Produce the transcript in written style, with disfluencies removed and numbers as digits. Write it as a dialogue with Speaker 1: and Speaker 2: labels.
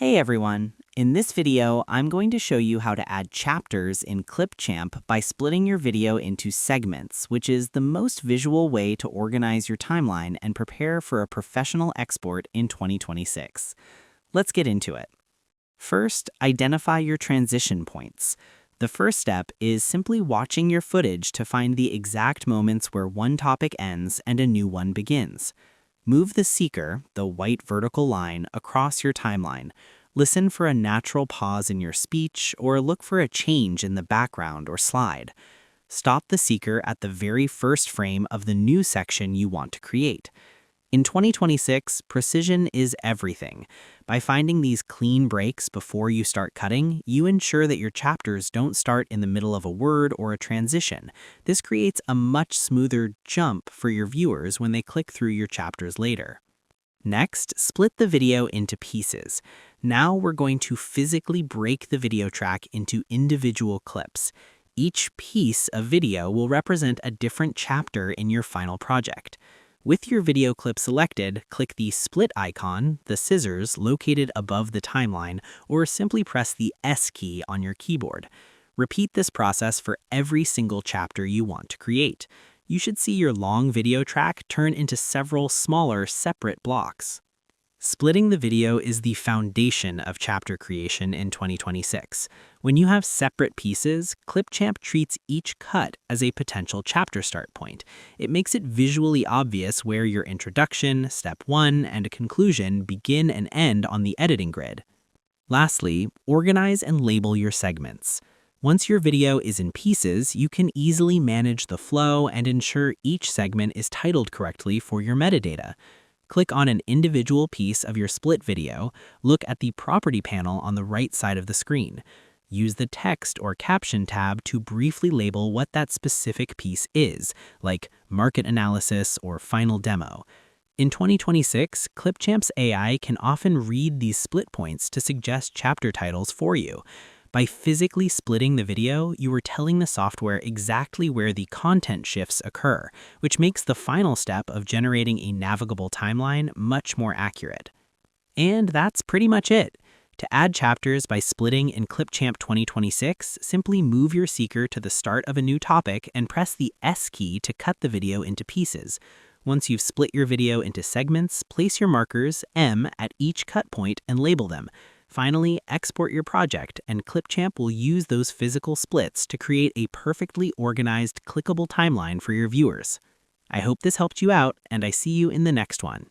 Speaker 1: Hey everyone! In this video, I'm going to show you how to add chapters in Clipchamp by splitting your video into segments, which is the most visual way to organize your timeline and prepare for a professional export in 2026. Let's get into it. First, identify your transition points. The first step is simply watching your footage to find the exact moments where one topic ends and a new one begins. Move the seeker, the white vertical line, across your timeline. Listen for a natural pause in your speech or look for a change in the background or slide. Stop the seeker at the very first frame of the new section you want to create. In 2026, precision is everything. By finding these clean breaks before you start cutting, you ensure that your chapters don't start in the middle of a word or a transition. This creates a much smoother jump for your viewers when they click through your chapters later. Next, split the video into pieces. Now we're going to physically break the video track into individual clips. Each piece of video will represent a different chapter in your final project. With your video clip selected, click the split icon, the scissors located above the timeline, or simply press the S key on your keyboard. Repeat this process for every single chapter you want to create. You should see your long video track turn into several smaller, separate blocks. Splitting the video is the foundation of chapter creation in 2026. When you have separate pieces, Clipchamp treats each cut as a potential chapter start point. It makes it visually obvious where your introduction, step 1, and a conclusion begin and end on the editing grid. Lastly, organize and label your segments. Once your video is in pieces, you can easily manage the flow and ensure each segment is titled correctly for your metadata. Click on an individual piece of your split video, look at the Property panel on the right side of the screen. Use the Text or Caption tab to briefly label what that specific piece is, like Market Analysis or Final Demo. In 2026, Clipchamp's AI can often read these split points to suggest chapter titles for you. By physically splitting the video, you are telling the software exactly where the content shifts occur, which makes the final step of generating a navigable timeline much more accurate. And that's pretty much it. To add chapters by splitting in Clipchamp 2026, simply move your seeker to the start of a new topic and press the S key to cut the video into pieces. Once you've split your video into segments, place your markers, M, at each cut point and label them. Finally, export your project, and Clipchamp will use those physical splits to create a perfectly organized, clickable timeline for your viewers. I hope this helped you out, and I see you in the next one.